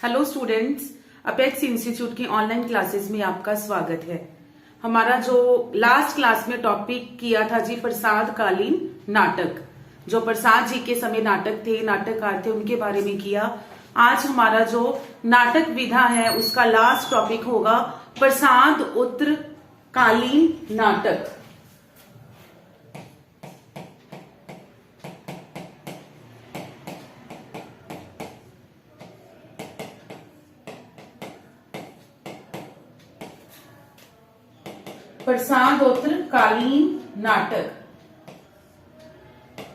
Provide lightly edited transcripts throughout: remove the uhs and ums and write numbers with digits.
Hello students, apex institute की online classes में आपका स्वागत है। हमारा जो लास्ट क्लास में टॉपिक किया था जी प्रसाद कालीन नाटक, जो प्रसाद जी के समय नाटक थे, नाटककार थे, उनके बारे में किया। आज हमारा जो नाटक विधा है उसका लास्ट टॉपिक होगा प्रसाद उत्तर कालीन नाटक। प्रसादोत्तर कालीन नाटक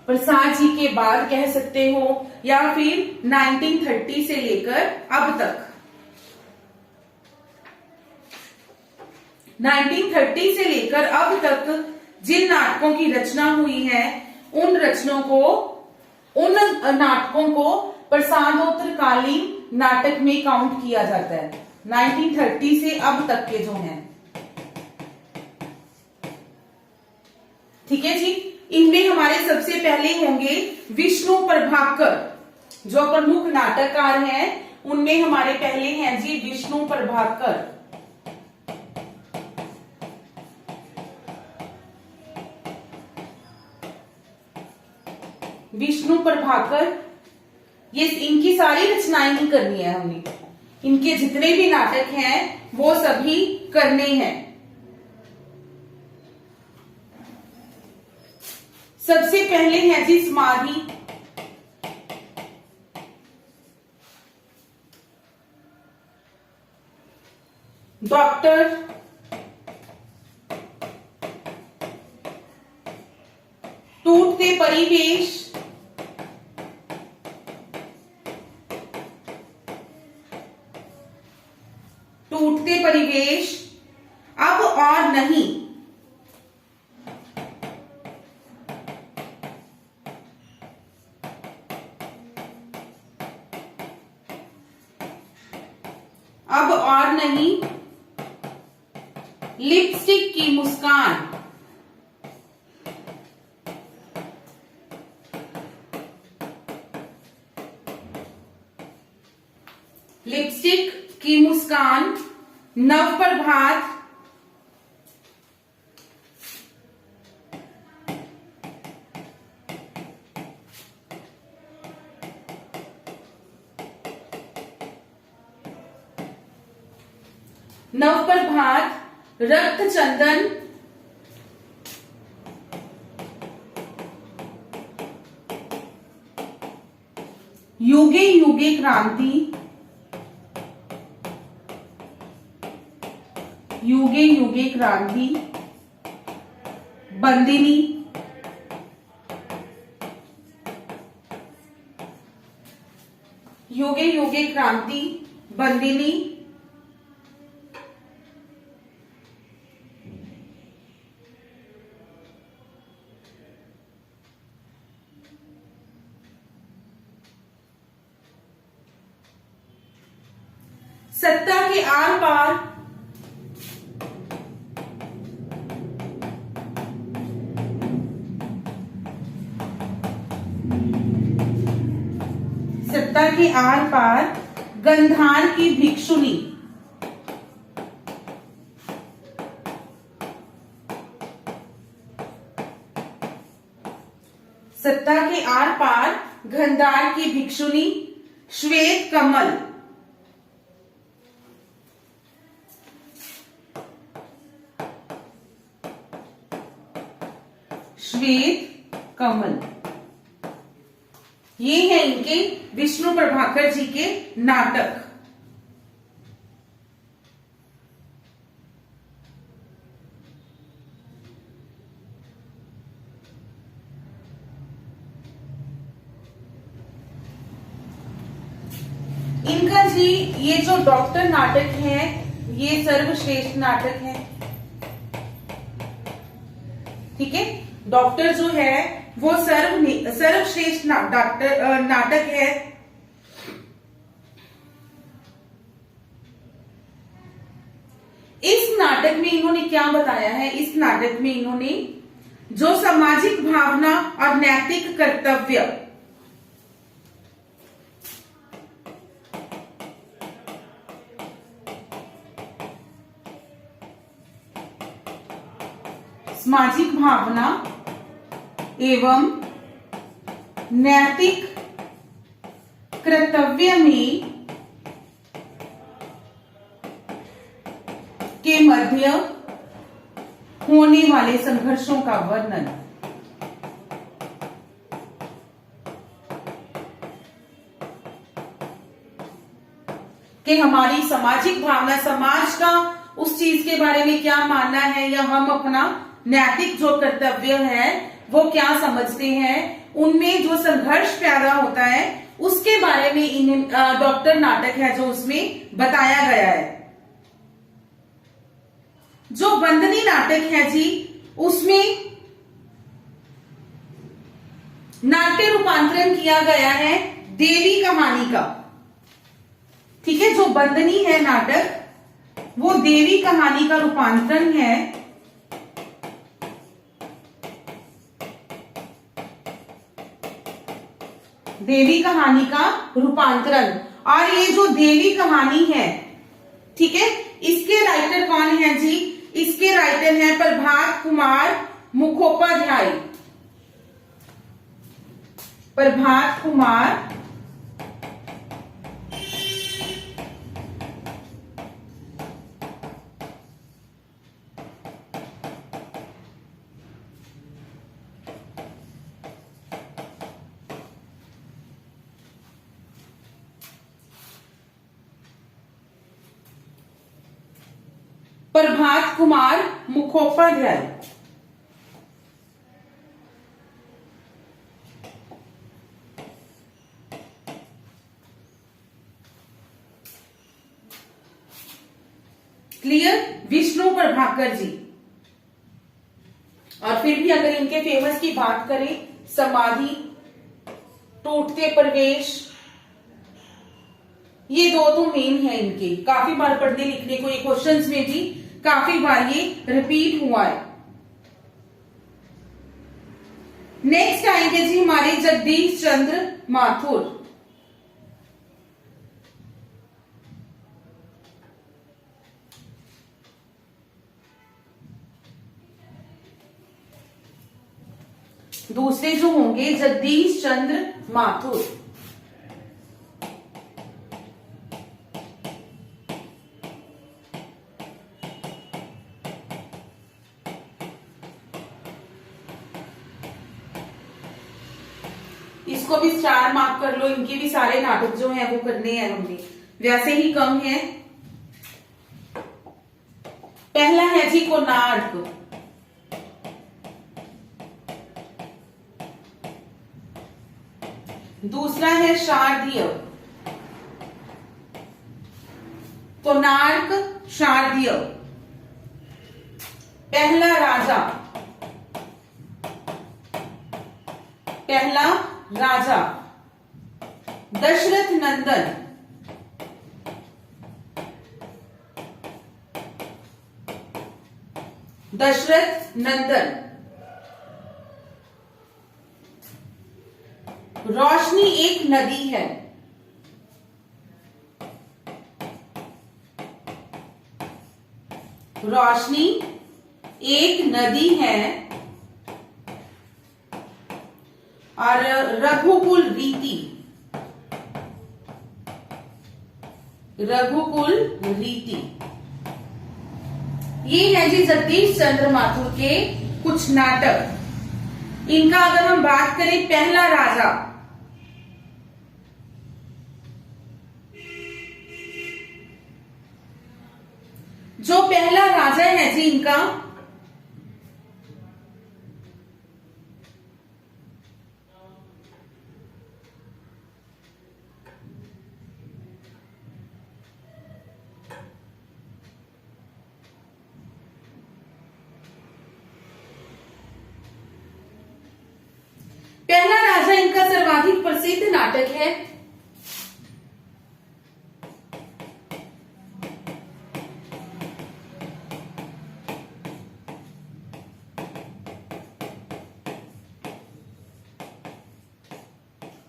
प्रसाद जी के बाद कह सकते हो या फिर 1930 से लेकर अब तक। 1930 से लेकर अब तक जिन नाटकों की रचना हुई है उन नाटकों को प्रसादोत्तर कालीन नाटक में काउंट किया जाता है। 1930 से अब तक के जो हैं, ठीक है जी। इनमें हमारे सबसे पहले होंगे विष्णु प्रभाकर, जो प्रमुख नाटककार हैं। उनमें हमारे पहले हैं जी विष्णु प्रभाकर। विष्णु प्रभाकर, ये इनकी सारी रचनाएं ही करनी है हमने। इनके जितने भी नाटक हैं वो सभी करने हैं। सबसे पहले है जी समाधि। डॉक्टर, टूटते परिवेश, टूटते परिवेश, अब और नहीं, अब और नहीं, लिपस्टिक की मुस्कान, लिपस्टिक की मुस्कान, नव प्रभात, नव प्रभात, रक्त चंदन, युगे युगे क्रांति, युगे युगे क्रांति, बंदिनी, युगे युगे क्रांति, बंदिनी, सत्ता के आर पार, सत्ता के आर पार, गंधार की भिक्षुनी, सत्ता के आर पार, गंधार की भिक्षुनी, श्वेत कमल, श्वेत कमल, ये हैं इनके विष्णु प्रभाकर जी के नाटक। इनका जी ये जो डॉक्टर नाटक है ये सर्वश्रेष्ठ नाटक है, ठीक है। डॉक्टर जो है वो सर्वश्रेष्ठ नाटक है। इस नाटक में इन्होंने क्या बताया है? इस नाटक में इन्होंने जो सामाजिक भावना और नैतिक कर्तव्य सामाजिक भावना एवं नैतिक कर्तव्य में के मध्य होने वाले संघर्षों का वर्णन। कि हमारी सामाजिक भावना, समाज का उस चीज के बारे में क्या मानना है, या हम अपना नैतिक जो कर्तव्य है वो क्या समझते हैं, उनमें जो संघर्ष पैदा होता है उसके बारे में इन डॉक्टर नाटक है जो उसमें बताया गया है। जो बंदनी नाटक है जी, उसमें नाट्य रूपांतरण किया गया है देवी कहानी का। ठीक है, जो बंदनी है नाटक वो देवी कहानी का रूपांतरण है। देवी कहानी का रूपांतरण। और ये जो देवी कहानी है, ठीक है, इसके राइटर कौन है जी? इसके राइटर हैं प्रभात कुमार मुखोपाध्याय। प्रभात कुमार प्रभात कुमार मुखोपाध्याय। क्लियर? विष्णु प्रभाकर जी। और फिर भी अगर इनके फेमस की बात करें, समाधि, टूटते प्रवेश, ये दो तो मेन है इनके। काफी बार पढ़ने लिखने को, ये क्वेश्चंस में भी काफी बार ये रिपीट हुआ है। नेक्स्ट आएंगे जी हमारे जगदीश चंद्र माथुर। दूसरे जो होंगे जगदीश चंद्र माथुर। इसको भी 4 मार्क कर लो। इनके भी सारे नाटक जो हैं वो करने हैं हमने, वैसे ही कम है। पहला है जी कोणार्क। दूसरा है शारदीय। कोणार्क, शारदीय। पहला राजा, पहला राजा दशरथ नंदन। दशरथ नंदन। रोशनी एक नदी है। रोशनी एक नदी है। और रघुकुल रीति। रघुकुल रीति। ये है जी जगदीश चंद्र माथुर के कुछ नाटक। इनका अगर हम बात करें, पहला राजा, जो पहला राजा है जी इनका, पहला राजा इनका सर्वाधिक प्रसिद्ध नाटक है।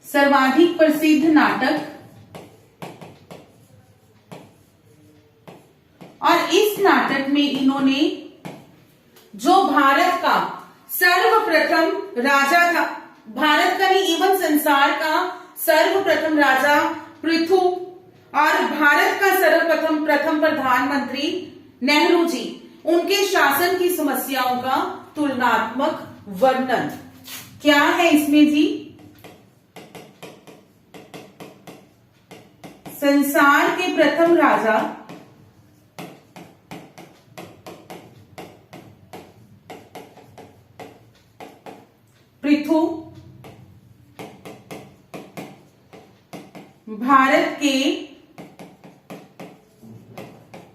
सर्वाधिक प्रसिद्ध नाटक। और इस नाटक में इन्होंने जो भारत का सर्वप्रथम राजा था, भारत का नहीं इवन संसार का सर्वप्रथम राजा पृथु और भारत का सर्वप्रथम प्रधानमंत्री नेहरू जी, उनके शासन की समस्याओं का तुलनात्मक वर्णन क्या है इसमें जी? संसार के प्रथम राजा पृथु, भारत के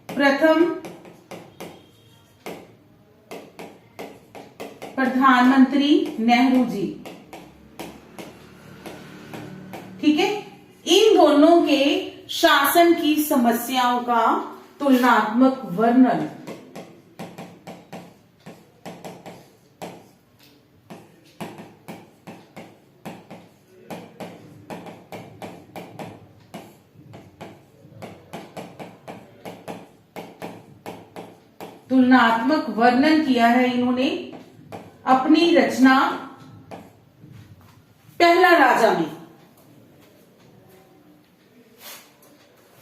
प्रथम प्रधानमंत्री नेहरू जी। ठीक है, इन दोनों के शासन की समस्याओं का तुलनात्मक वर्णन। तुलनात्मक वर्णन किया है इन्होंने अपनी रचना पहला राजा में।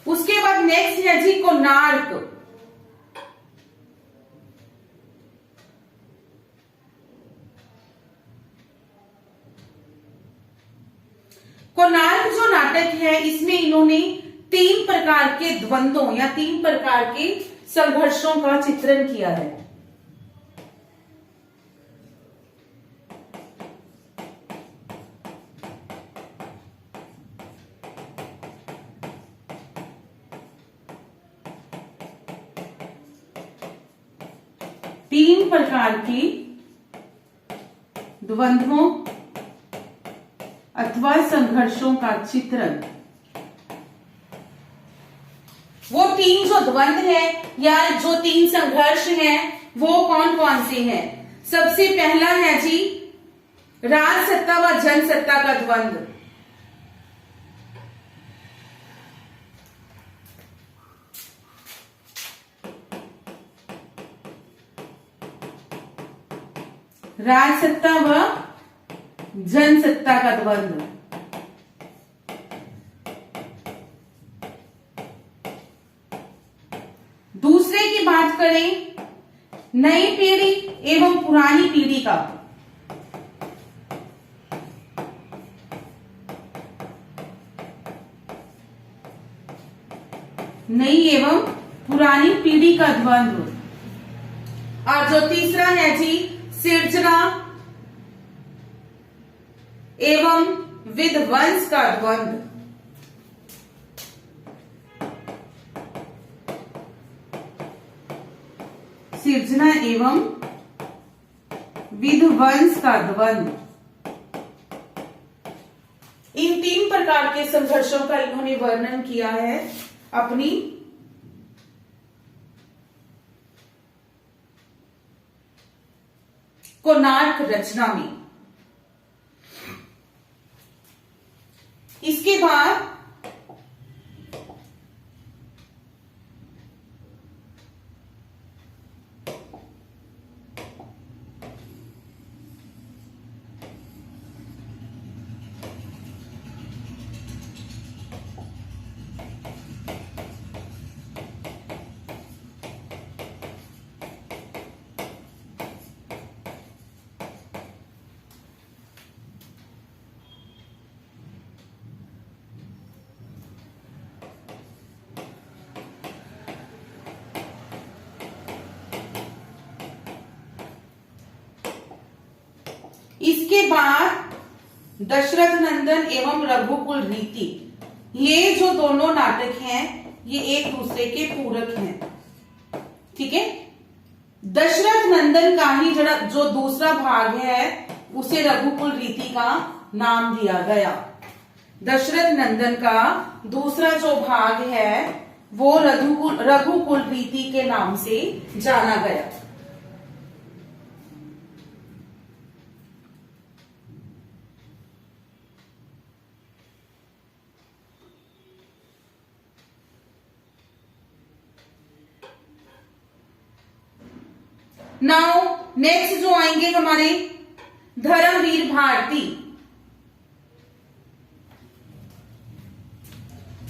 उसके बाद नेक्स्ट है जी कोणार्क। कोणार्क जो नाटक है इसमें इन्होंने 3 प्रकार के द्वंद्वों या 3 प्रकार के संघर्षों का चित्रण किया है। तीन प्रकार की द्वंद्वों अथवा संघर्षों का चित्रण। वो 3 जो द्वंद्व है या जो 3 संघर्ष हैं वो कौन कौन से हैं? सबसे पहला है जी राज सत्ता व जन सत्ता का द्वंद्व। राज सत्ता व जन सत्ता का द्वंद्व। दूसरे की बात करें नई पीढ़ी एवं पुरानी पीढ़ी का। नई एवं पुरानी पीढ़ी का द्वंद्व। और जो तीसरा है जी सिर्जना एवं विध्वंस का द्वंद्व। सिर्जना एवं विध्वंस का द्वंद्व। इन 3 प्रकार के संघर्षों का इन्होंने वर्णन किया है अपनी कोणार्क रचना में। इसके बाद इसके बाद दशरथ नंदन एवं रघुकुल रीति, ये जो दोनों नाटक हैं ये एक दूसरे के पूरक हैं। ठीक है, दशरथ नंदन का ही जो दूसरा भाग है उसे रघुकुल रीति का नाम दिया गया। दशरथ नंदन का दूसरा जो भाग है वो रघुकुल रीति के नाम से जाना गया। Now नेक्स्ट जो आएंगे हमारे धर्मवीर भारती,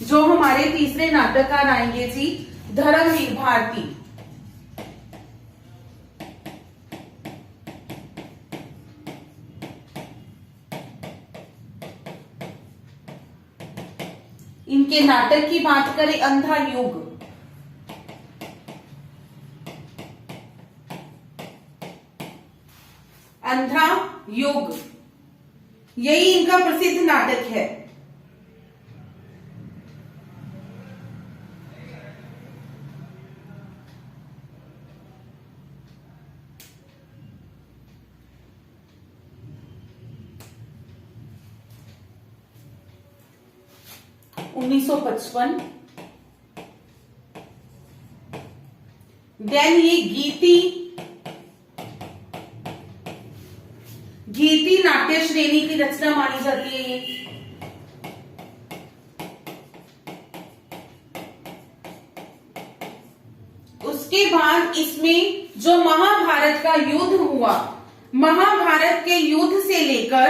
जो हमारे तीसरे नाटककार आएंगे जी धर्मवीर भारती। इनके नाटक की बात करें अंधा युग, अंधा युग, यही इनका प्रसिद्ध नाटक है। उन्नीस सौ 1955। देन ये गीति नाट्य श्रेणी की रचना मानी जाती है ये। उसके बाद इसमें जो महाभारत का युद्ध हुआ, महाभारत के युद्ध से लेकर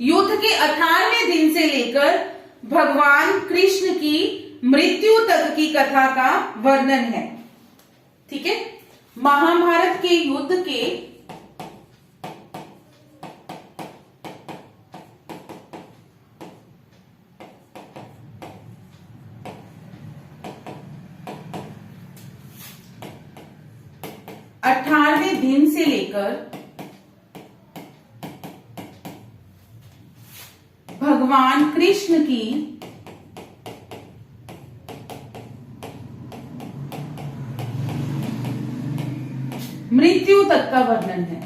युद्ध के 18वें दिन से लेकर भगवान कृष्ण की मृत्यु तक की कथा का वर्णन है। ठीक है, महाभारत के युद्ध के अठारहवें दिन से लेकर भगवान कृष्ण की मृत्यु तक का वर्णन है।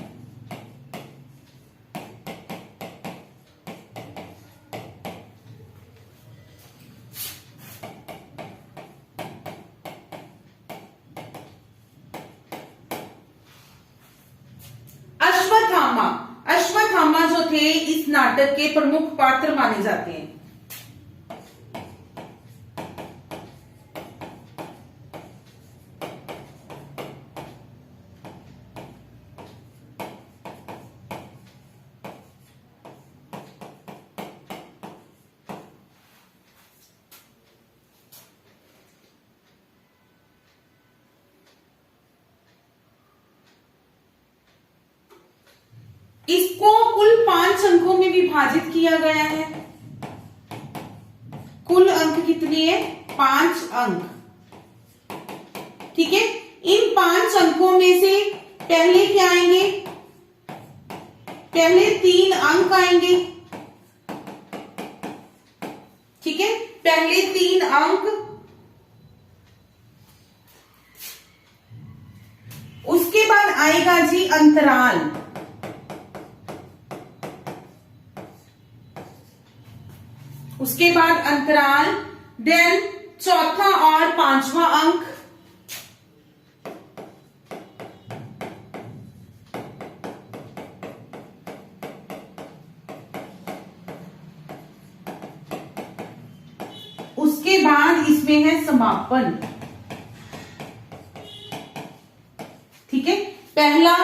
अश्वत्थामा, अश्वत्थामा जो थे इस नाटक के प्रमुख पात्र माने जाते हैं। इसको कुल 5 अंकों में विभाजित किया गया है। कुल अंक कितने हैं? 5 अंक। ठीक है, इन 5 अंकों में से पहले क्या आएंगे? पहले 3 अंक आएंगे। ठीक है, पहले 3 अंक, उसके बाद आएगा जी अंतराल। उसके बाद अंतराल, देन चौथा और 5वां अंक, उसके बाद इसमें है समापन। ठीक है, पहला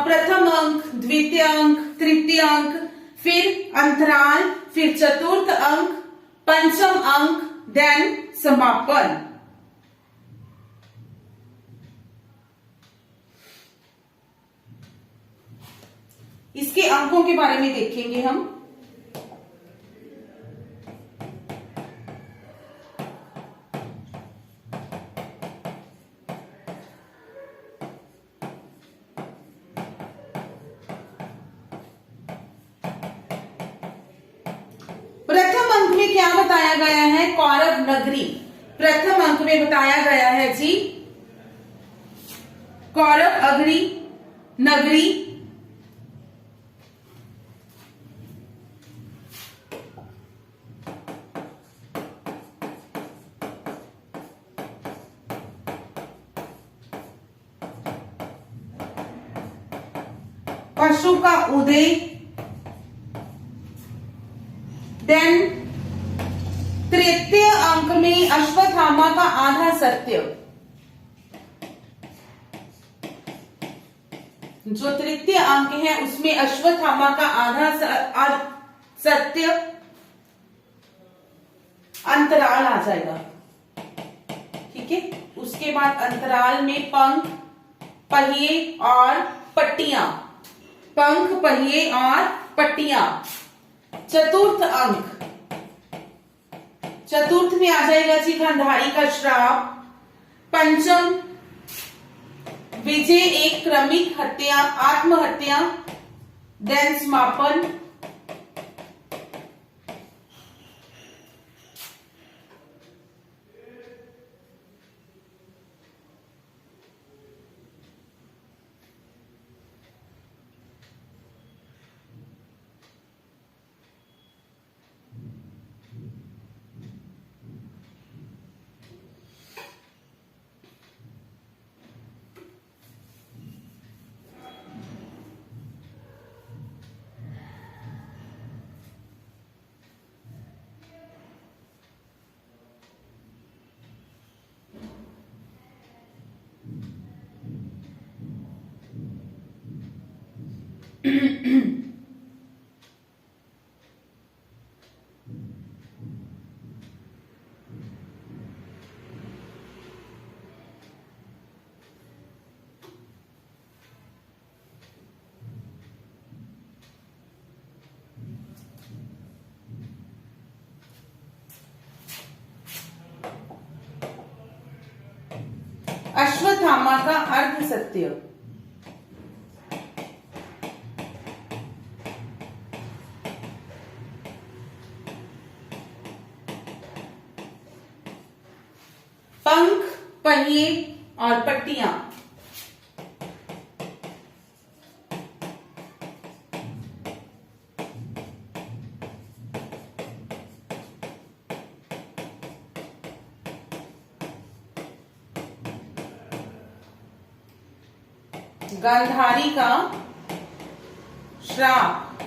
प्रथम अंक, द्वितीय अंक, तृतीय अंक, फिर अंतराल, फिर चतुर्थ अंक, पंचम अंक, देन समापन। इसके अंकों के बारे में देखेंगे हम। प्रथम अंक में क्या बताया गया है? कौरव नगरी। प्रथम अंक में बताया गया है जी कौरव नगरी। पशु का उदय, देन तृतीय अंक में अश्वत्थामा का आधा सत्य, जो तृतीय अंक है उसमें अश्वत्थामा का आधा सत्य अंतराल आ जाएगा। ठीक है, उसके बाद अंतराल में पंख, पहिए और पट्टियां, पंख, पहिए और पट्टियां। चतुर्थ अंक, चतुर्थ में आ जाएगा जी गांधारी का श्राप। पंचम, विजय एक क्रमिक हत्या, आत्महत्या। देन समापन। अश्वत्थामा का अर्ध सत्य। पंख, पहिए और पट्टियां। गांधारी का श्राप।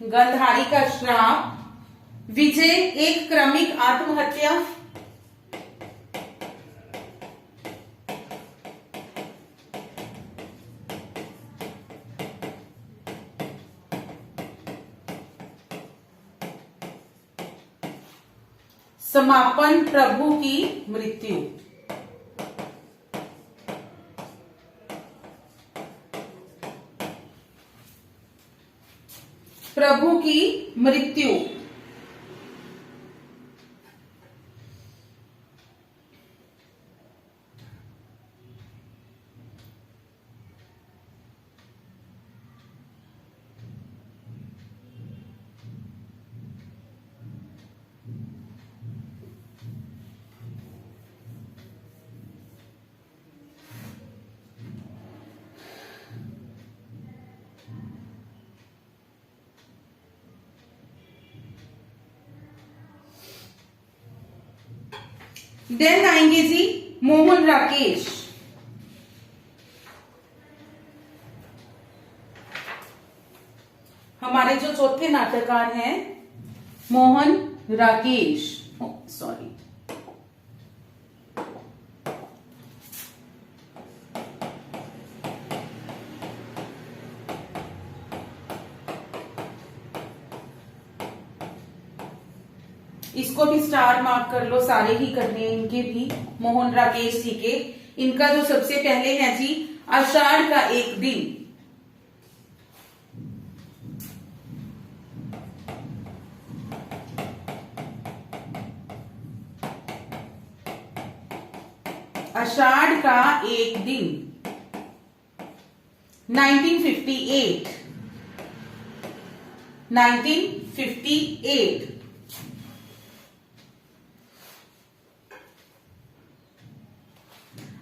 गांधारी का श्राप। विजय एक क्रमिक आत्महत्या। समापन, प्रभु की मृत्यु। प्रभु की मृत्यु। देन आएंगे जी मोहन राकेश। हमारे जो चौथे नाटककार हैं मोहन राकेश, सॉरी, इसको भी स्टार मार्क कर लो, सारे ही करने हैं इनके भी, मोहन राकेश जी के। इनका जो सबसे पहले है जी आषाढ़ का एक दिन। आषाढ़ का एक दिन 1958। 1958।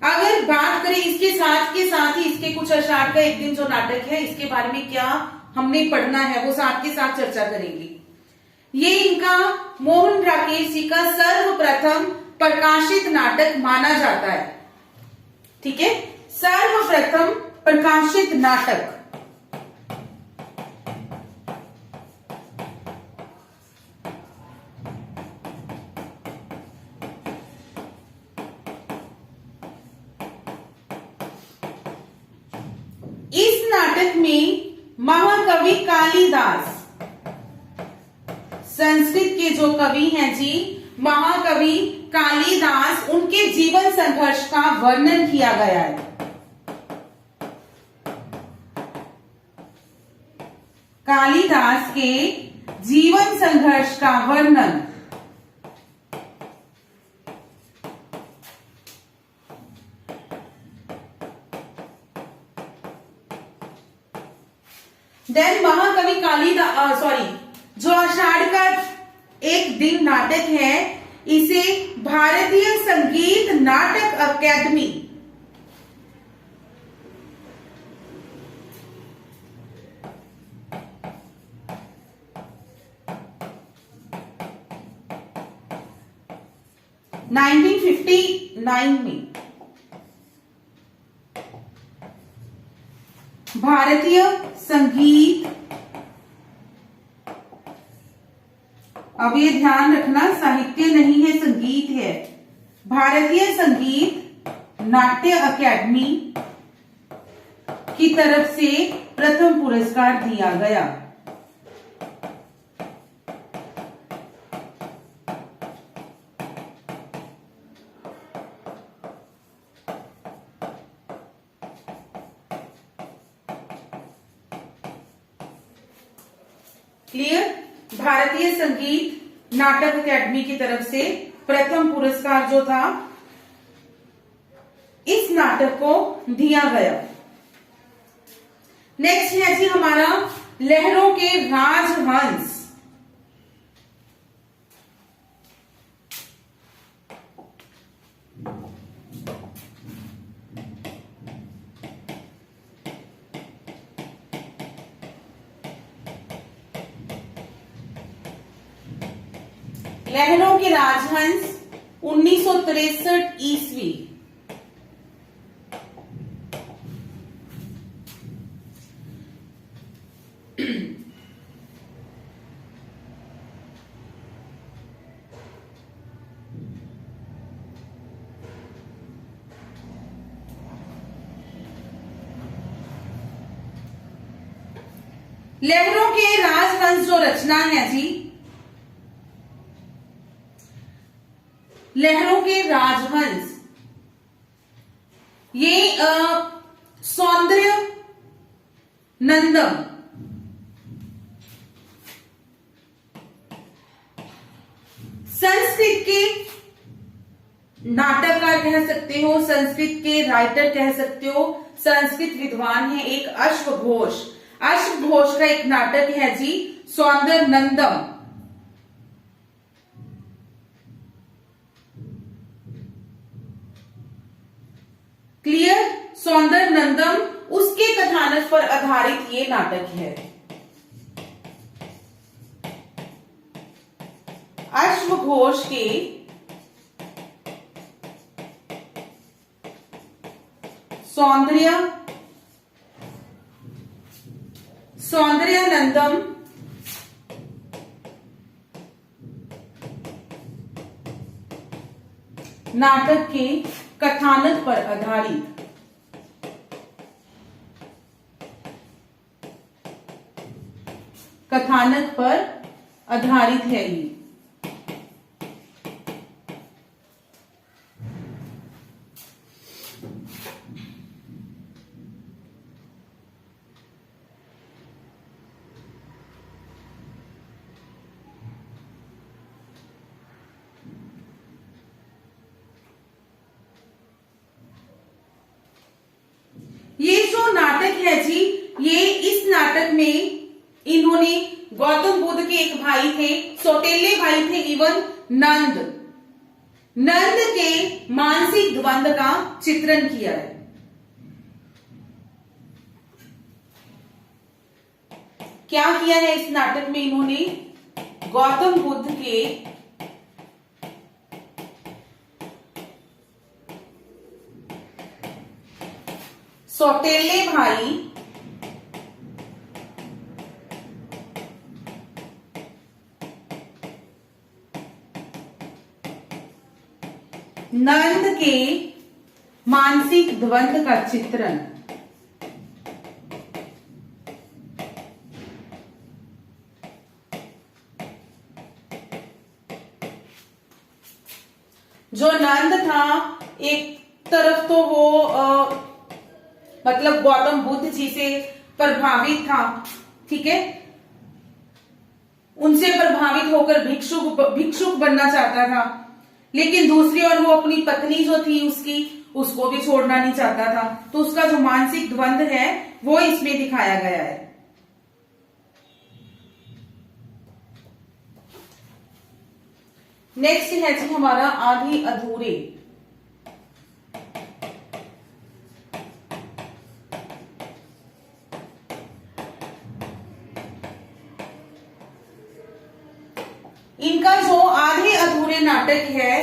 अगर बात करें इसके साथ के साथ ही इसके कुछ आषाढ़ का एक दिन जो नाटक है इसके बारे में क्या हमने पढ़ना है वो साथ के साथ चर्चा करेंगे। ये इनका मोहन राकेश जी का सर्वप्रथम प्रकाशित नाटक माना जाता है। ठीक है, सर्वप्रथम प्रकाशित नाटक। नाटक में महाकवि कालिदास, संस्कृत के जो कवि हैं जी महाकवि कालिदास, उनके जीवन संघर्ष का वर्णन किया गया है। कालिदास के जीवन संघर्ष का वर्णन। देन महाकवि कालिदास जो आषाढ़ का एक दिन नाटक है, इसे भारतीय संगीत नाटक अकादमी (1959) में भारतीय संगीत, अब ये ध्यान रखना साहित्य नहीं है संगीत है, भारतीय संगीत नाट्य अकादमी की तरफ से प्रथम पुरस्कार दिया गया। क्लियर? भारतीय संगीत नाटक अकादमी की तरफ से प्रथम पुरस्कार जो था इस नाटक को दिया गया। नेक्स्ट है जी हमारा लहरों के राजहंस। लहरों के राजहंस 1963 ईस्वी। लहरों के राजहंस जो रचना है जी, लहरों के राजहंस, ये सौंदर्य नंदम संस्कृत के नाटककार कह सकते हो, संस्कृत के राइटर कह सकते हो, संस्कृत विद्वान है एक अश्वघोष। अश्वघोष का एक नाटक है जी सौंदर्य नंदम। क्लियर? सौंदर्य नंदम, उसके कथानक पर आधारित ये नाटक है। अश्वघोष के सौंदर्य नंदम नाटक के कथानक पर आधारित है ये जो नाटक है जी, ये इस नाटक में इन्होंने गौतम बुद्ध के एक भाई थे, सौतेले भाई थे, इवन नंद के मानसिक द्वंद का चित्रण किया है। क्या किया है इस नाटक में इन्होंने? गौतम बुद्ध के सौतेले भाई नंद के मानसिक द्वंद का चित्रण जो नंद था, एक तरफ तो वो मतलब गौतम बुद्ध जी से प्रभावित था, ठीक है, उनसे प्रभावित होकर भिक्षुक बनना चाहता था, लेकिन दूसरी ओर वो अपनी पत्नी जो थी उसको भी छोड़ना नहीं चाहता था। तो उसका जो मानसिक द्वंद है वो इसमें दिखाया गया है। नेक्स्ट है जी हमारा आधे अधूरे। इनका जो आधे अधूरे नाटक है,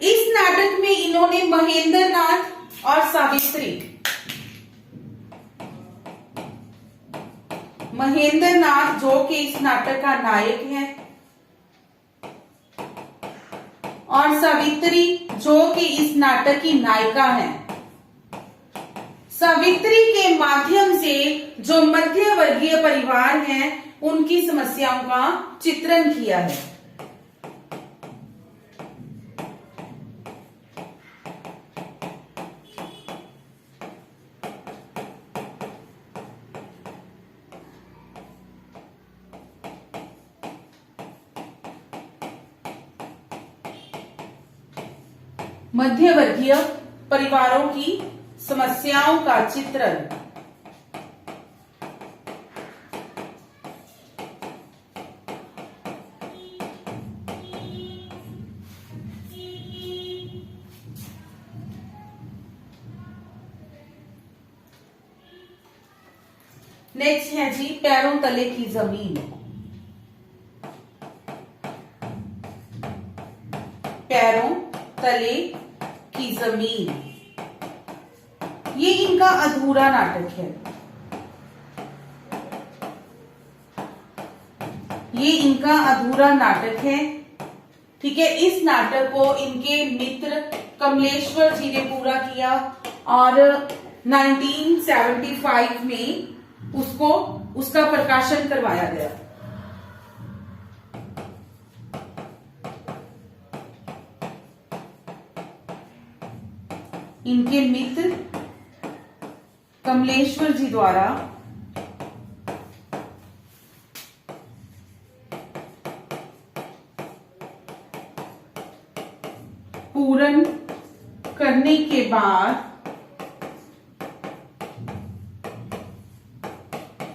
इस नाटक में इन्होंने महेंद्र नाथ और सावित्री, महेंद्र नाथ जो कि इस नाटक का नायक है और सावित्री जो कि इस नाटक की नायिका है, सावित्री के माध्यम से जो मध्य वर्गीय परिवार हैं उनकी समस्याओं का चित्रण किया है। मध्य वर्गीय परिवारों की समस्याओं का चित्रण। नेक्स्ट है जी पैरों तले की जमीन। पैरों तले की जमीन, ये इनका अधूरा नाटक है। ये इनका अधूरा नाटक है, ठीक है। इस नाटक को इनके मित्र कमलेश्वर जी ने पूरा किया और 1975 में उसका प्रकाशन करवाया गया। इनके मित्र कमलेश्वर जी द्वारा पूर्ण करने के बाद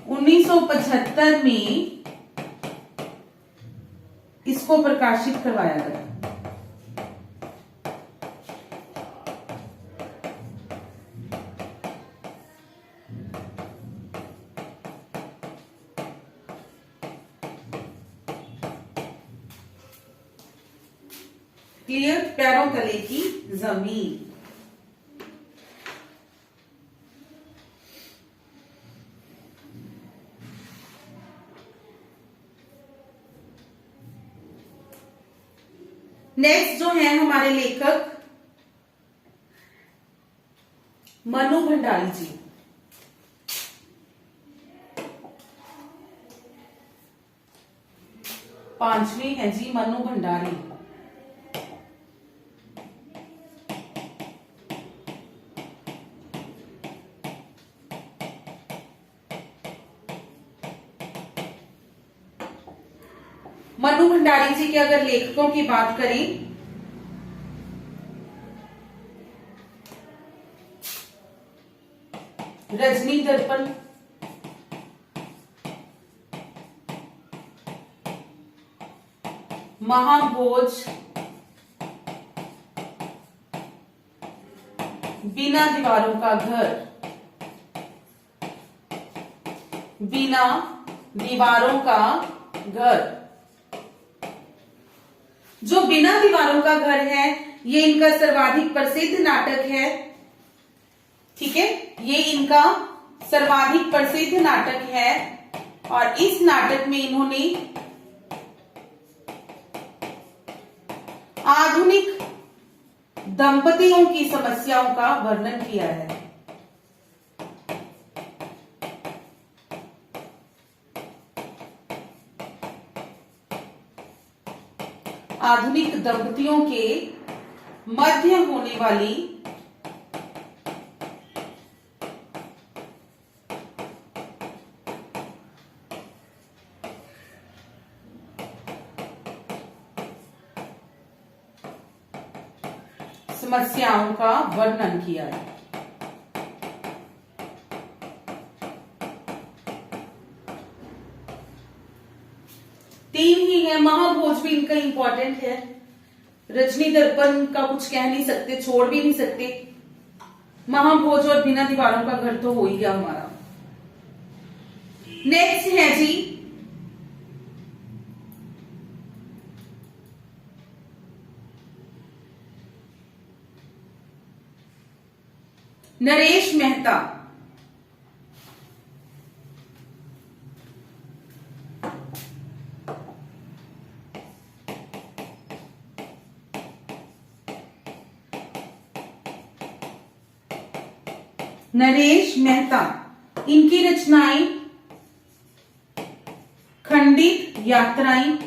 1975 में इसको प्रकाशित करवाया गया। क्लियर, पैरों तले की जमीन। नेक्स्ट जो है हमारे लेखक मनु भंडारी जी। पांचवी है जी मनु भंडारी। मनु भंडारी जी के अगर लेखकों की बात करें रजनी दर्पण, महाभोज, बिना दीवारों का घर, बिना दीवारों का घर। जो बिना दीवारों का घर है ये इनका सर्वाधिक प्रसिद्ध नाटक है, ठीक है। ये इनका सर्वाधिक प्रसिद्ध नाटक है और इस नाटक में इन्होंने आधुनिक दंपतियों की समस्याओं का वर्णन किया है। आधुनिक दंपतियों के मध्य होने वाली समस्याओं का वर्णन किया है। तीन ही है, महाभोज भी इनका इंपॉर्टेंट है। रजनी दर्पण का कुछ कह नहीं सकते, छोड़ भी नहीं सकते। महाभोज और बिना दीवारों का घर तो हो ही गया हमारा। नेक्स्ट है जी नरेश मेहता। नरेश मेहता, इनकी रचनाएं खंडित यात्राएं,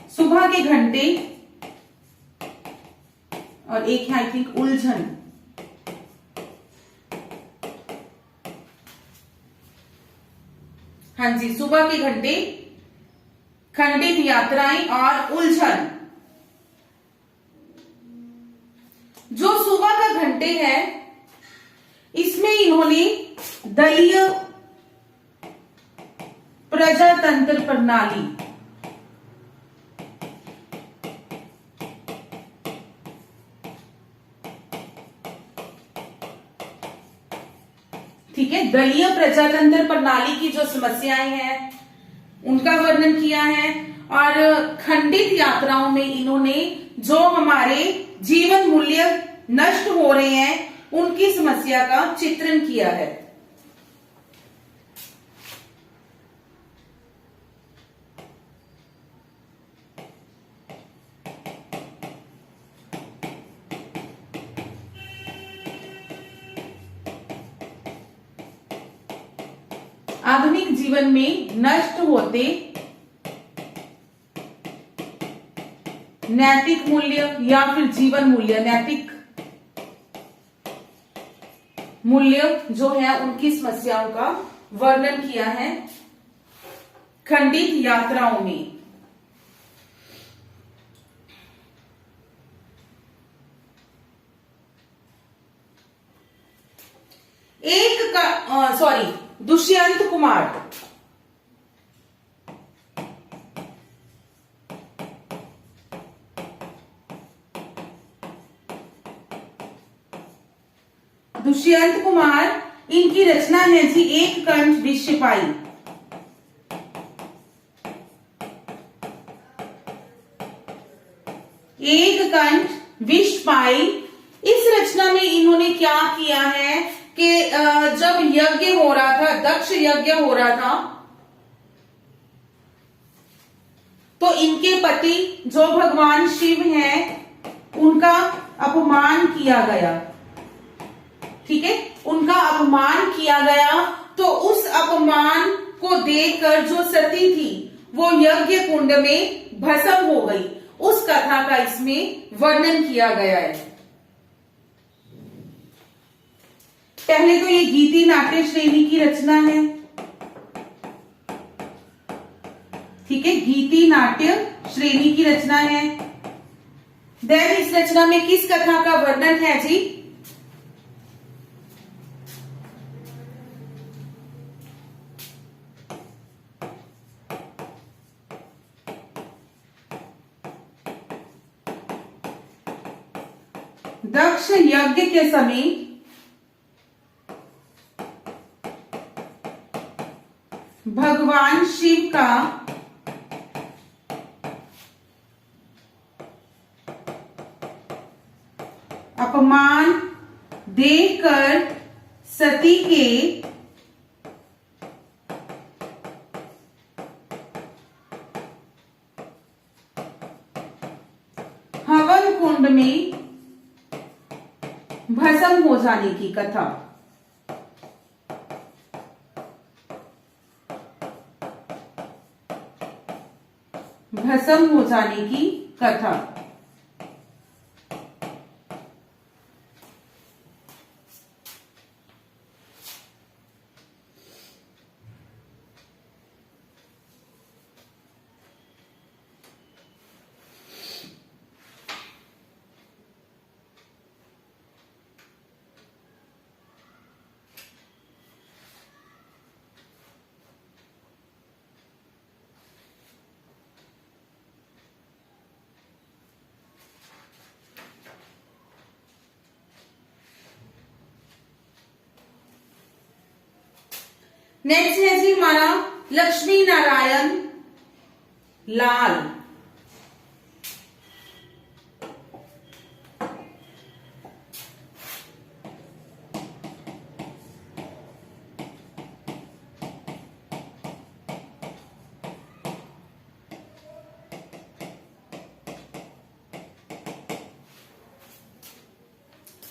सुबह के घंटे, और एक है आई थिंक उलझन। हाँ जी, सुबह के घंटे, खंडित यात्राएं और उलझन। जो सुबह का घंटे है, इसमें इन्होंने दलीय प्रजातंत्र प्रणाली, ठीक है, दलीय प्रजातंत्र प्रणाली की जो समस्याएं हैं उनका वर्णन किया है। और खंडित यात्राओं में इन्होंने जो हमारे जीवन मूल्य नष्ट हो रहे हैं उनकी समस्या का चित्रण किया है। आधुनिक जीवन में नष्ट होते नैतिक मूल्य या फिर जीवन मूल्य, नैतिक मूल्य जो है उनकी समस्याओं का वर्णन किया है खंडित यात्राओं में। दुष्यंत कुमार, दुष्यंत कुमार, इनकी रचना है जी एक कंठ विष सिपाही। एक कंठ विष पाई। इस रचना में इन्होंने क्या किया है कि जब यज्ञ हो रहा था, दक्ष यज्ञ हो रहा था, तो इनके पति जो भगवान शिव हैं उनका अपमान किया गया। ठीक है, उनका अपमान किया गया। तो उस अपमान को देखकर जो सती थी वो यज्ञ कुंड में भस्म हो गई। उस कथा का इसमें वर्णन किया गया है। पहले तो ये गीति नाट्य श्रेणी की रचना है। ठीक है, गीति नाट्य श्रेणी की रचना है। देन इस रचना में किस कथा का वर्णन है जी? दक्ष यज्ञ के समय भगवान शिव का अपमान देखकर सती के हवन कुंड में भस्म हो जाने की कथा। भस्म हो जाने की कथा। नेक्स्ट है जी हमारा लक्ष्मी नारायण लाल।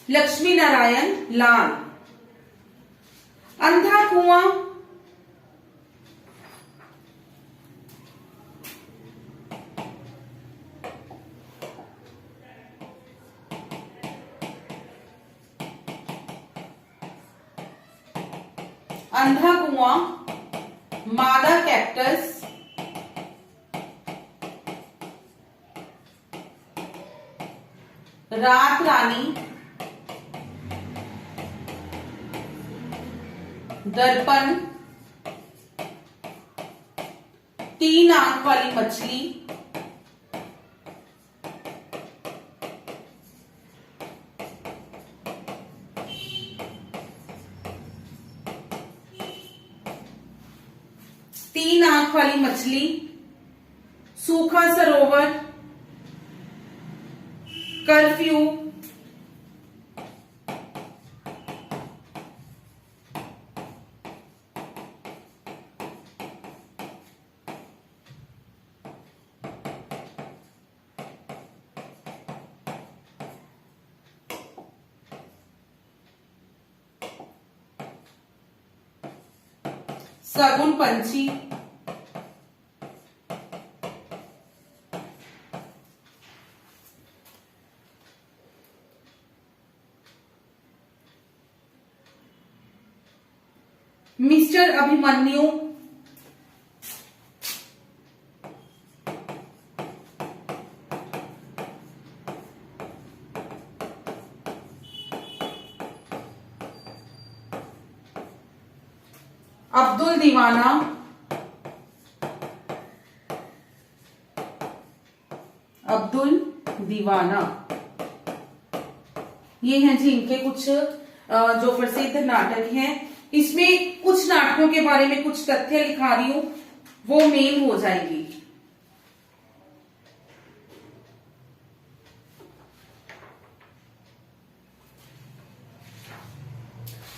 लक्ष्मी नारायण लाल। अंधा कुआं, अंधा कुआं, मादा कैक्टस, रात रानी, दर्पण, तीन आंख वाली मछली, तीन आंख वाली मछली, सूखा सरोवर, कर्फ्यू, सगुन पंछी, मिस्टर अभिमन्यु, अब्दुल दीवाना, अब्दुल दीवाना। ये हैं जी इनके कुछ जो प्रसिद्ध नाटक हैं। इसमें कुछ नाटकों के बारे में कुछ तथ्य लिखा रही हूं, वो मेन हो जाएगी।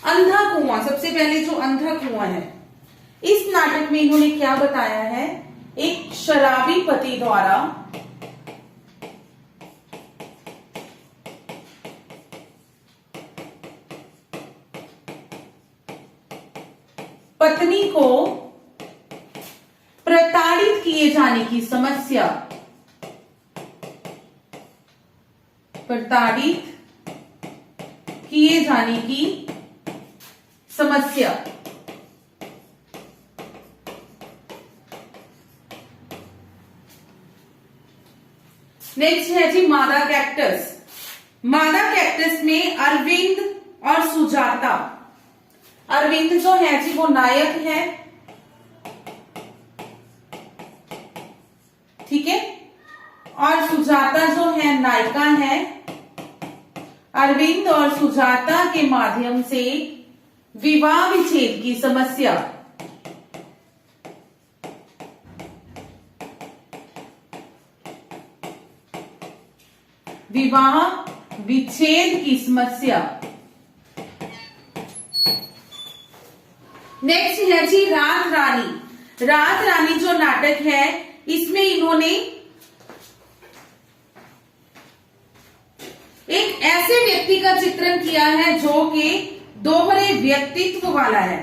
अंधा कुआं, सबसे पहले जो अंधा कुआं है, इस नाटक में इन्होंने क्या बताया है? एक शराबी पति द्वारा पत्नी को प्रताड़ित किए जाने की समस्या, प्रताड़ित किए जाने की समस्या। नेक्स्ट है जी मादा कैक्टस। मादा कैक्टस में अरविंद और सुजाता, अरविंद जो है जी वो नायक है, ठीक है, और सुजाता जो है नायिका है। अरविंद और सुजाता के माध्यम से विवाह विच्छेद की समस्या, विवाह विच्छेद की समस्या। नेक्स्ट है जी रात रानी। रात रानी जो नाटक है, इसमें इन्होंने एक ऐसे व्यक्ति का चित्रण किया है जो कि दोहरे व्यक्तित्व वाला है।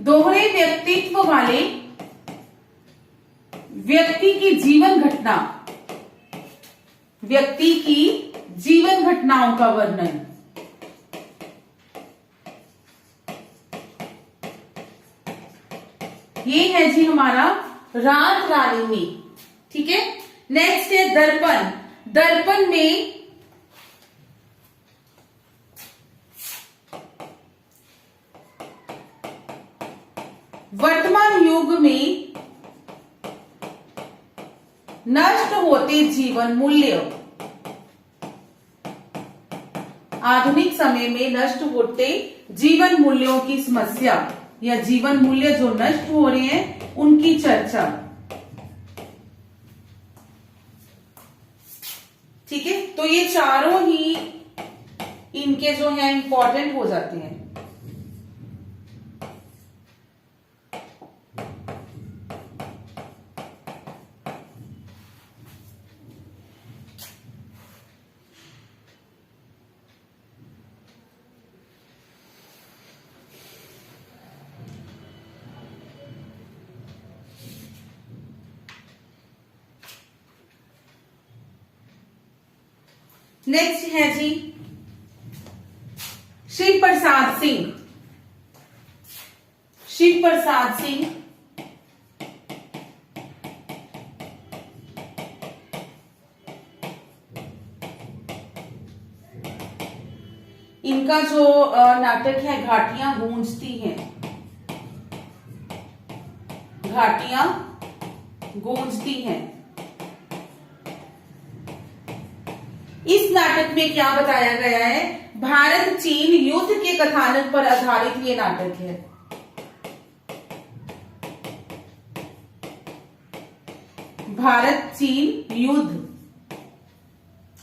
दोहरे व्यक्तित्व वाले व्यक्ति की जीवन घटना, व्यक्ति की जीवन घटनाओं का वर्णन। ये है जी हमारा रात रानी में। ठीक है, नेक्स्ट है दर्पण। दर्पण में वर्तमान युग में नष्ट होते जीवन मूल्य, आधुनिक समय में नष्ट होते जीवन मूल्यों की समस्या या जीवन मूल्य जो नष्ट हो रहे हैं उनकी चर्चा। ठीक है, तो ये चारों ही इनके जो है इंपॉर्टेंट हो जाते हैं। नेक्स्ट है जी शिव प्रसाद सिंह। शिव प्रसाद सिंह इनका जो नाटक है घाटियां गूंजती हैं, घाटियां गूंजती हैं। इस नाटक में क्या बताया गया है? भारत चीन युद्ध के कथानक पर आधारित ये नाटक है। भारत चीन युद्ध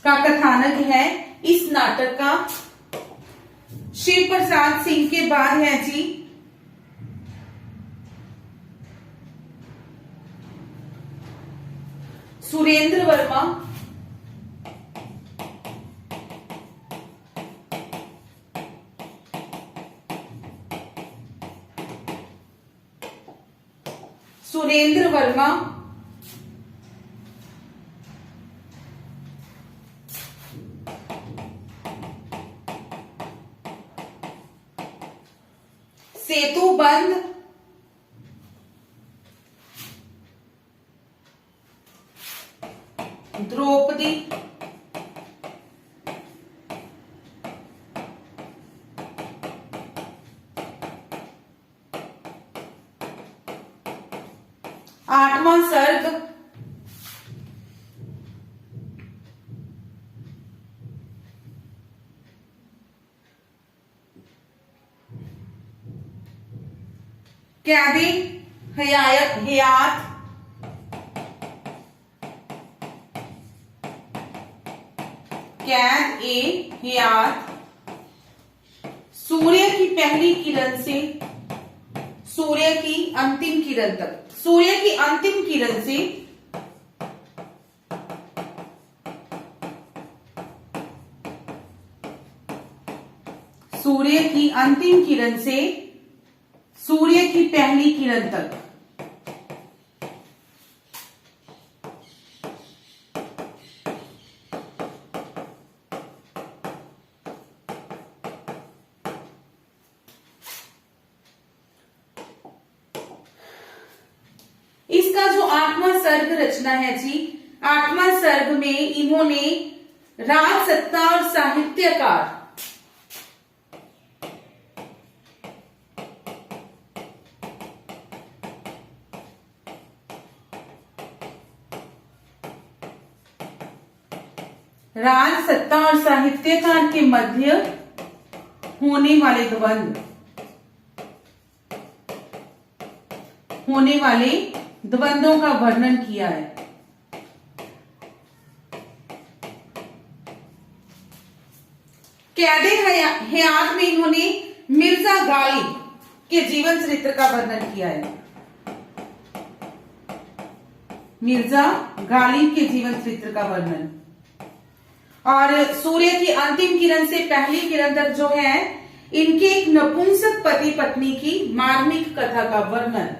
का कथानक है इस नाटक का। शिव प्रसाद सिंह के बाद है जी सुरेंद्र वर्मा। सुरेंद्र वर्मा सेतुबंध, द्रौपदी, आठवां सर्ग, कैदी हयात, कैद ए हयात, सूर्य की पहली किरण से सूर्य की अंतिम किरण तक, सूर्य की अंतिम किरण से सूर्य की अंतिम किरण से सूर्य की पहली किरण तक। इसका जो आठवां सर्ग रचना है जी, आठवां सर्ग में इन्होंने राज सत्ता और साहित्यकार राज सत्ता और साहित्यकार के मध्य होने वाले द्वंद्वों का वर्णन किया है। कैदे हयात में इन्होंने मिर्जा गालिब के जीवन चरित्र का वर्णन किया है। मिर्जा गालिब के जीवन चरित्र का वर्णन। और सूर्य की अंतिम किरण से पहली किरण तक जो है इनके एक नपुंसक पति पत्नी की मार्मिक कथा का वर्णन।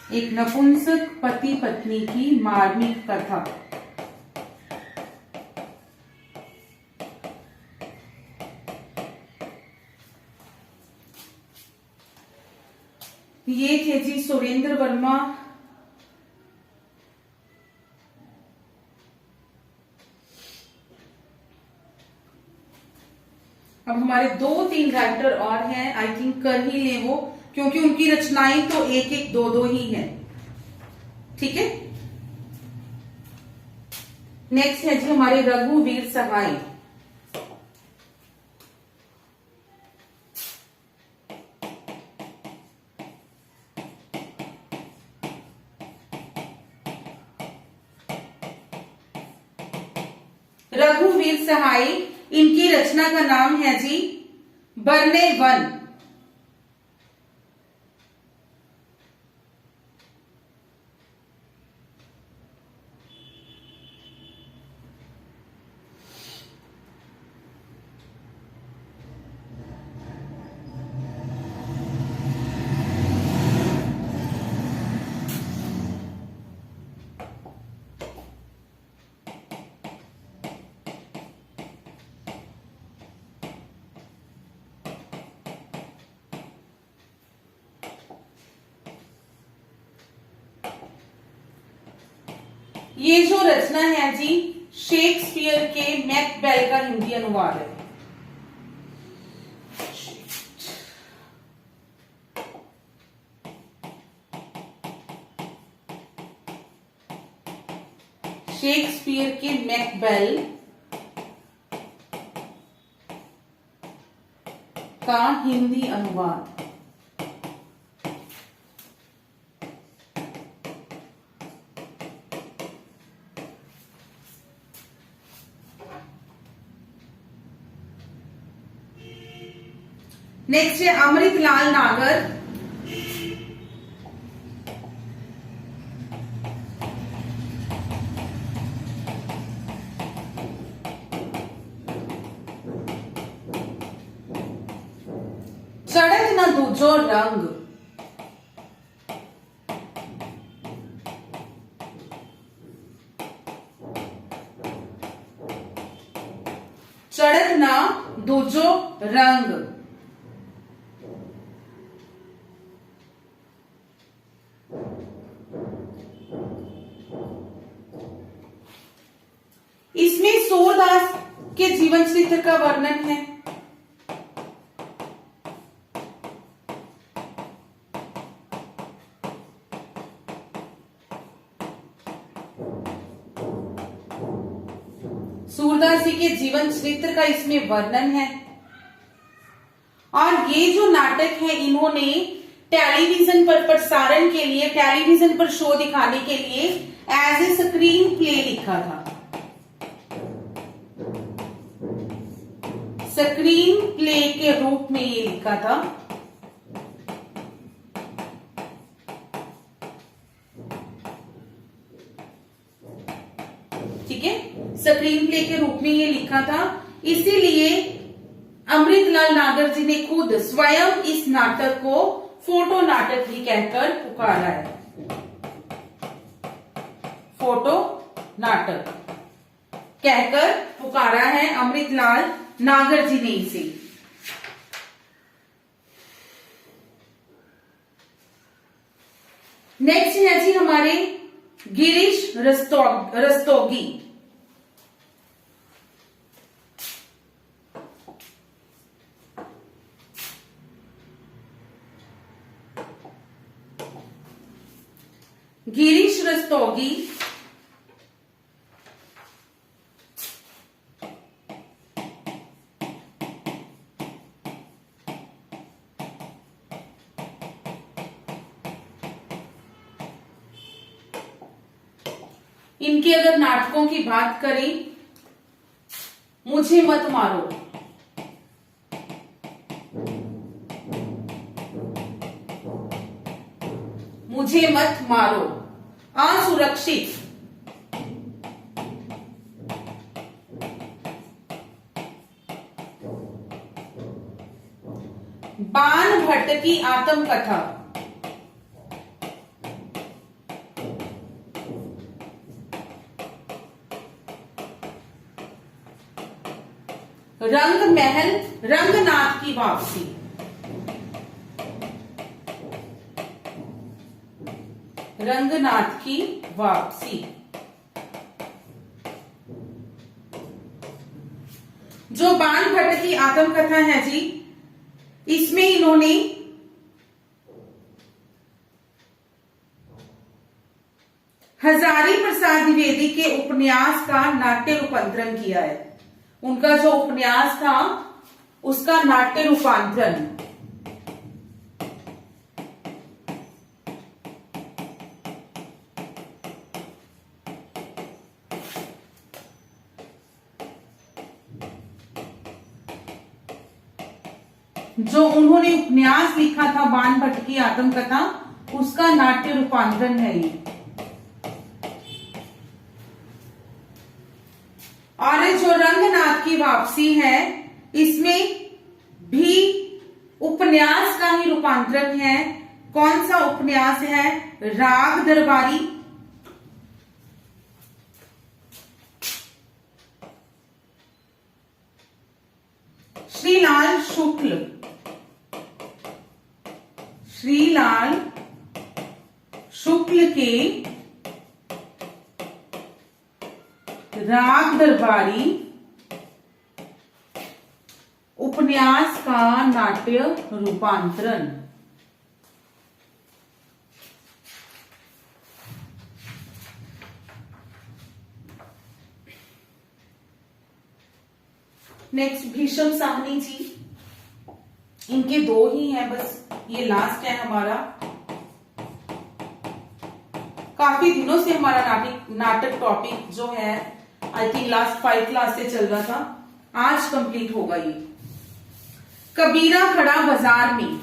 एक नपुंसक पति पत्नी की मार्मिक कथा। ये थे जी सुरेंद्र वर्मा। अब हमारे 2-3 राइटर और हैं, आई थिंक कर ही ले वो, क्योंकि उनकी रचनाएं तो 1-1, 2-2 ही हैं। ठीक है। नेक्स्ट है जी हमारे रघुवीर सहाय। रघुवीर सहाय, इनकी रचना का नाम है जी बरने वन। ये जो रचना है जी शेक्सपियर के मैकबेल का हिंदी अनुवाद है। शेक्सपियर के मैकबेल का हिंदी अनुवाद। नेक्स्ट है अमृतलाल नागर। चढ़त न दूजो रंग। चढ़त न दूजो रंग। इसमें सूरदास के जीवन चरित्र का वर्णन है। सूरदास जी के जीवन चरित्र का इसमें वर्णन है। और ये जो नाटक है इन्होंने टेलीविजन पर प्रसारण के लिए, टेलीविजन पर शो दिखाने के लिए एज ए स्क्रीन प्ले लिखा था। स्क्रीन प्ले के रूप में ये लिखा था। ठीक है, स्क्रीन प्ले के रूप में ये लिखा था। इसीलिए अमृतलाल नागर जी ने खुद स्वयं इस नाटक को फोटो नाटक भी कहकर पुकारा है। फोटो नाटक कहकर पुकारा है अमृतलाल नागर जी ने इसे। नेक्स्ट है जी हमारे गिरीश रस्तोगी। गिरीश रस्तोगी इनके अगर नाटकों की बात करें, मुझे मत मारो, मुझे मत मारो, असुरक्षित, बाण भट्ट की आत्मकथा, रंग महल रंगनाथ की वापसी, रंगनाथ की वापसी। जो बाण भट्ट की आत्मकथा है जी, इसमें इन्होंने हजारी प्रसाद द्विवेदी के उपन्यास का नाट्य रूपांतरण किया है। उनका जो उपन्यास था उसका नाट्य रूपांतरण। जो उन्होंने उपन्यास लिखा था बाण भट्ट की आत्मकथा, उसका नाट्य रूपांतरण है ये। और जो रंगनाथ की वापसी है, इसमें भी उपन्यास का ही रूपांतरण है। कौन सा उपन्यास है? राग दरबारी, श्रीलाल शुक्ल, श्रीलाल शुक्ल के राग दरबारी उपन्यास का नाट्य रूपांतरण। नेक्स्ट भीष्म साहनी जी, इनके दो ही हैं बस, ये लास्ट है हमारा। काफी दिनों से हमारा नाटक टॉपिक जो है, आई थिंक लास्ट 5 क्लास से चल रहा था, आज कंप्लीट होगा ये। कबीरा खड़ा बाजार में,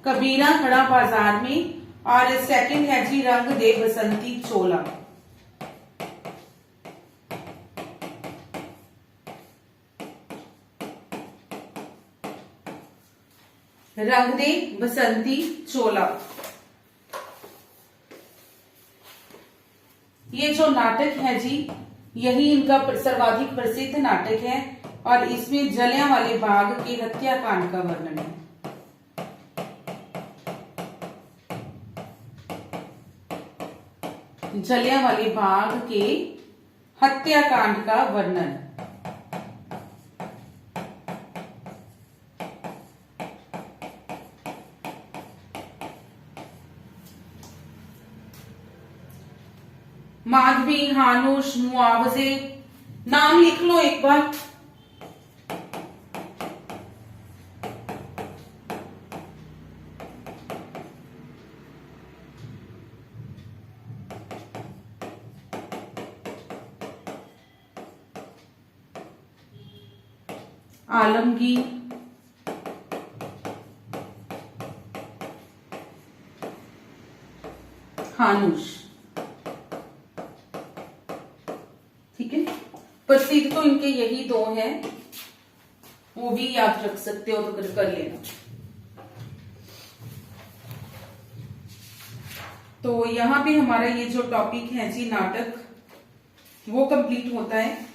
कबीरा खड़ा बाजार में। और सेकंड है जी रंग दे बसंती चोला। रंग दे बसंती चोला, ये जो नाटक है जी, यही इनका सर्वाधिक प्रसिद्ध नाटक है। और इसमें जलियांवाले बाग के हत्याकांड का वर्णन है। जलियांवाले बाग के हत्याकांड का वर्णन। माधवी, हानुश, मुआवजे, नाम लिख लो एक बार। आलमगीर, हानुश, ठीक है। प्रसिद्ध तो इनके यही दो हैं, वो भी याद रख सकते हो तो कर लेना। तो यहां पे हमारा ये जो टॉपिक है जी नाटक, वो कंप्लीट होता है।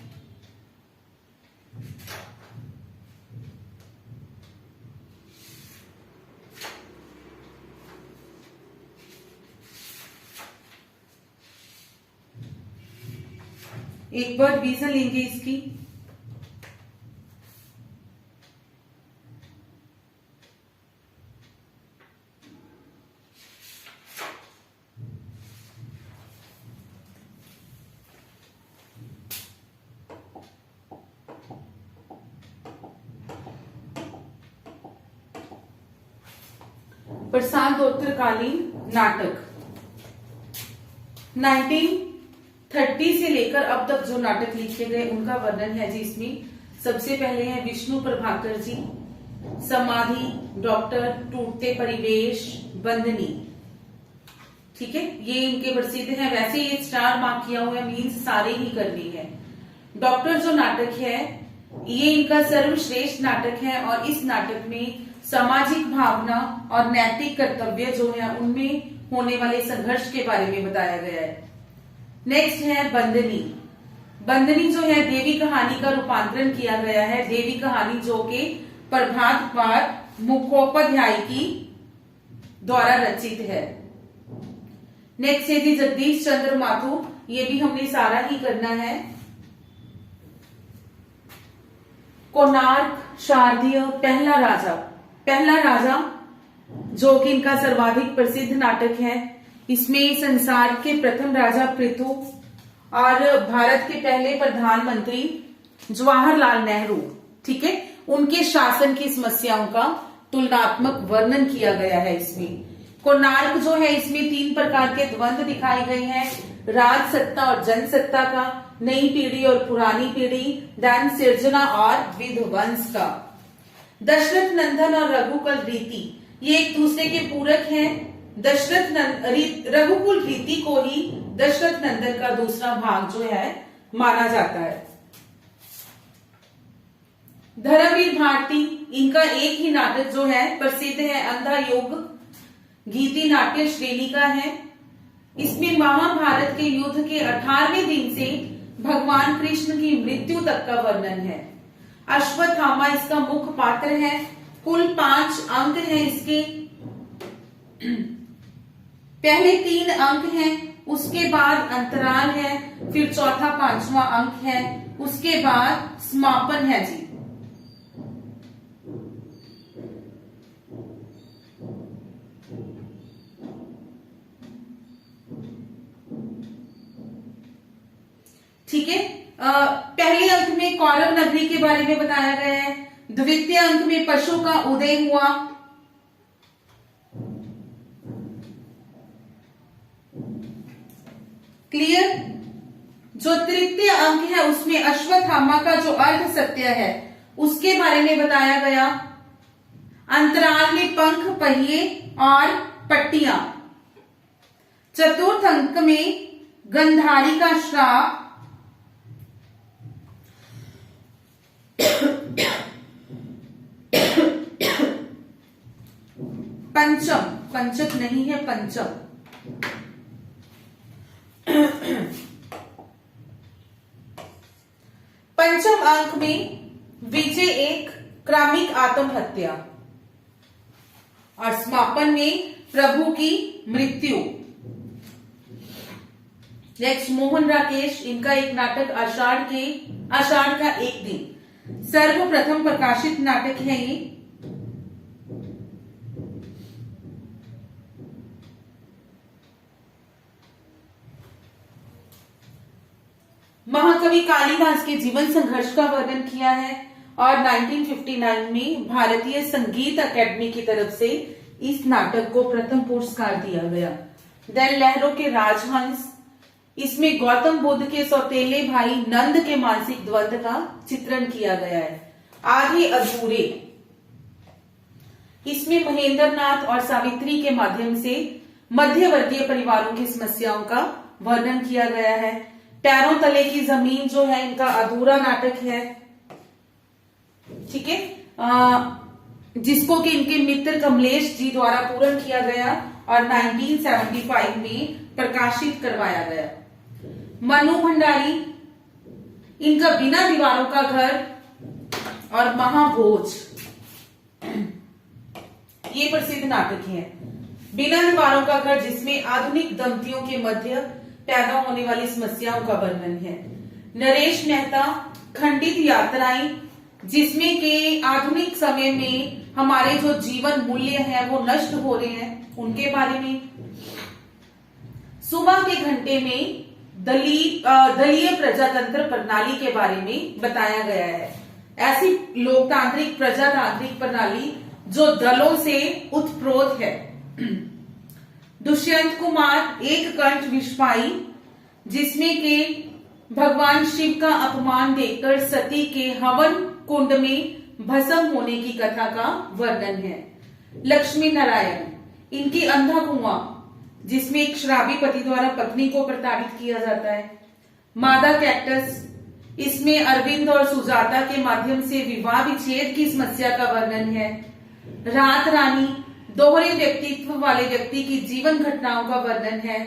एक बार विजन लेंगे इसकी। प्रसादोत्तरकालीन नाटक 1930 से लेकर अब तक जो नाटक लिखे गए उनका वर्णन है जी इसमें। सबसे पहले है विष्णु प्रभाकर जी, समाधि, डॉक्टर, टूटते परिवेश, बंदनी। ठीक है, ये इनके प्रसिद्ध हैं। वैसे ये स्टार मार्क किया हुआ है, मीन्स सारे ही करनी है। डॉक्टर जो नाटक है ये इनका सर्वश्रेष्ठ नाटक है और इस नाटक में सामाजिक भावना और नैतिक कर्तव्य जो है उनमें होने वाले संघर्ष के बारे में बताया गया है। नेक्स्ट है बंदनी। बंदनी जो है देवी कहानी का रूपांतरण किया गया है। देवी कहानी जो कि प्रभात पाद मुखोपाध्याय की द्वारा रचित है। नेक्स्ट है जी जगदीश चंद्र माथुर। ये भी हमने सारा ही करना है। कोणार्क, शारदीय, पहला राजा। पहला राजा जो कि इनका सर्वाधिक प्रसिद्ध नाटक है। इसमें संसार के प्रथम राजा पृथु और भारत के पहले प्रधानमंत्री जवाहरलाल नेहरू, ठीक है, उनके शासन की समस्याओं का तुलनात्मक वर्णन किया गया है इसमें। कोणार्क जो है इसमें 3 प्रकार के द्वंद्व दिखाए गए हैं, राज सत्ता और जनसत्ता का, नई पीढ़ी और पुरानी पीढ़ी, धन सृजना और विध्वंस का। दशरथ नंदन और रघुकुल रीति ये एक दूसरे के पूरक हैं। रघुकुल रीति को ही दशरथ नंदन का दूसरा भाग जो है माना जाता है। धर्मवीर भारती, इनका एक ही नाटक जो है प्रसिद्ध है, अंधा योग, गीति नाट्य श्रेणी का है। इसमें महाभारत के युद्ध के 18वें दिन से भगवान कृष्ण की मृत्यु तक का वर्णन है। अश्वत्थामा इसका मुख्य पात्र है। कुल 5 अंक हैं इसके। पहले 3 अंक हैं, उसके बाद अंतराल है, फिर चौथा 5वां अंक है, उसके बाद समापन है जी। ठीक है, पहले अंक में कौरव नगरी के बारे में बताया गया है। द्वितीय अंक में पशु का उदय हुआ। क्लियर। जो तृतीय अंक है उसमें अश्वत्थामा का जो अर्ध सत्य है उसके बारे में बताया गया। अंतराल में पंख, पहिए और पट्टियां। चतुर्थ अंक में गंधारी का श्राप। पंचम, पंचक नहीं है, पंचम। पंचम अंक में विजय एक क्रमिक आत्महत्या और समापन में प्रभु की मृत्यु। नेक्स्ट मोहन राकेश, इनका एक नाटक आषाढ़ का एक दिन, सर्वप्रथम प्रकाशित नाटक है ये। महाकवि कालिदास के जीवन संघर्ष का वर्णन किया है और 1959 में भारतीय संगीत अकेडमी की तरफ से इस नाटक को प्रथम पुरस्कार दिया गया। देन लहरों के राजहंस, इसमें गौतम बुद्ध के सौतेले भाई नंद के मानसिक द्वंद का चित्रण किया गया है। आधे अधूरे, इसमें महेंद्रनाथ और सावित्री के माध्यम से मध्यवर्गीय परिवारों की समस्याओं का वर्णन किया गया है। पैरों तले की जमीन जो है इनका अधूरा नाटक है, ठीक है, जिसको कि इनके मित्र कमलेश जी द्वारा पूर्ण किया गया और 1975 में प्रकाशित करवाया गया। मनु भंडारी, इनका बिना दीवारों का घर और महाभोज, ये प्रसिद्ध नाटक है। बिना दीवारों का घर जिसमें आधुनिक दंपतियों के मध्य पैदा होने वाली समस्याओं का वर्णन है। नरेश मेहता, खंडित यात्राएं, जिसमें के आधुनिक समय में हमारे जो जीवन मूल्य है वो नष्ट हो रहे हैं उनके बारे में। सुबह के घंटे में दलीय प्रजातंत्र प्रणाली के बारे में बताया गया है। ऐसी लोकतांत्रिक प्रजातांत्रिक प्रणाली जो दलों से उत्प्रोत है। दुष्यंत कुमार एक कंठ विषपाई, जिसमें के भगवान शिव का अपमान देखकर सती के हवन कुंड में भस्म होने की कथा का वर्णन है। लक्ष्मी नारायण, इनकी अंधा कुआं, जिसमें एक शराबी पति द्वारा पत्नी को प्रताड़ित किया जाता है। मादा कैक्टस, इसमें अरविंद और सुजाता के माध्यम से विवाह विच्छेद की समस्या का वर्णन है। रात रानी, दोहरे व्यक्तित्व वाले व्यक्ति की जीवन घटनाओं का वर्णन है।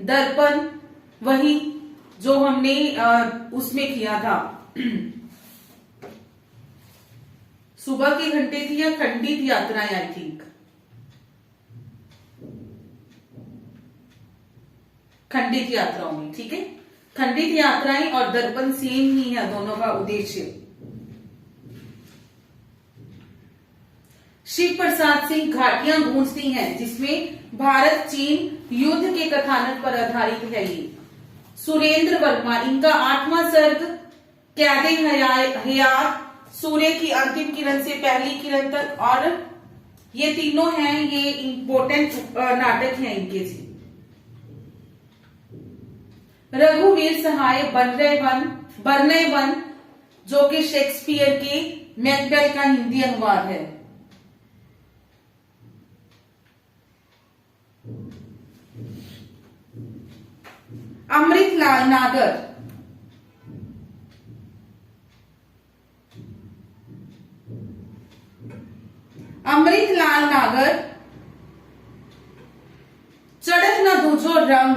दर्पण, वही जो हमने उसमें किया था, सुबह के घंटे थी या खंडित यात्राएं, आई थिंक खंडित यात्राओं में, ठीक है। खंडित यात्राएं और दर्पण सेम ही है, दोनों का उद्देश्य। शिव प्रसाद सिंह घाटियां गूंजती हैं, जिसमें भारत चीन युद्ध के कथानक पर आधारित है ये। सुरेंद्र वर्मा, इनका 8वां सर्ग कैदे हयात, सूर्य की अंतिम किरण से पहली किरण तक, और ये तीनों हैं, ये इंपॉर्टेंट नाटक हैं इनके जी। रघुवीर सहाय बरनय वन, जो कि शेक्सपियर के मैकबेथ का हिंदी अनुवाद है। अमृतलाल नागर, चढ़त न दूजो रंग,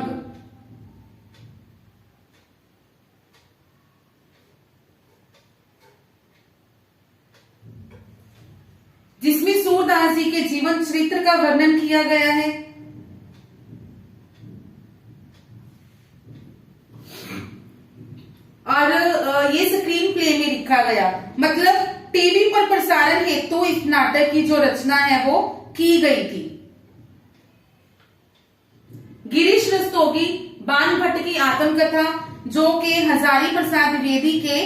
जिसमें सूरदास जी के जीवन चरित्र का वर्णन किया गया है। और ये स्क्रीन प्ले में लिखा गया, मतलब टीवी पर प्रसारण हेतु इस नाटक की जो रचना है वो की गई थी। गिरीश रस्तोगी, बाणभट्ट की आत्मकथा, जो कि हजारी प्रसाद द्विवेदी के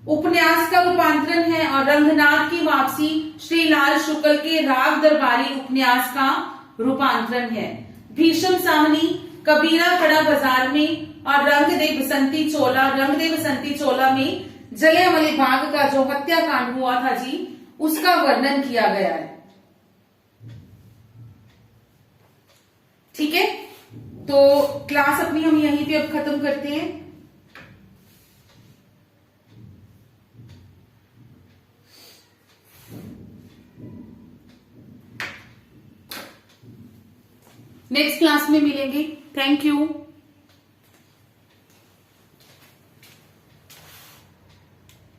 उपन्यास का रूपांतरण है, और रंगनाथ की वापसी श्रीलाल शुक्ल के राग दरबारी उपन्यास का रूपांतरण है। भीषम साहनी, कबीरा खड़ा बाजार में, और रंग दे बसंती चोला में जलियांवाले बाग का जो हत्याकांड हुआ था जी, उसका वर्णन किया गया है। ठीक है, तो क्लास अपनी हम यहीं पे अब खत्म करते हैं। नेक्स्ट क्लास में मिलेंगे। Thank you.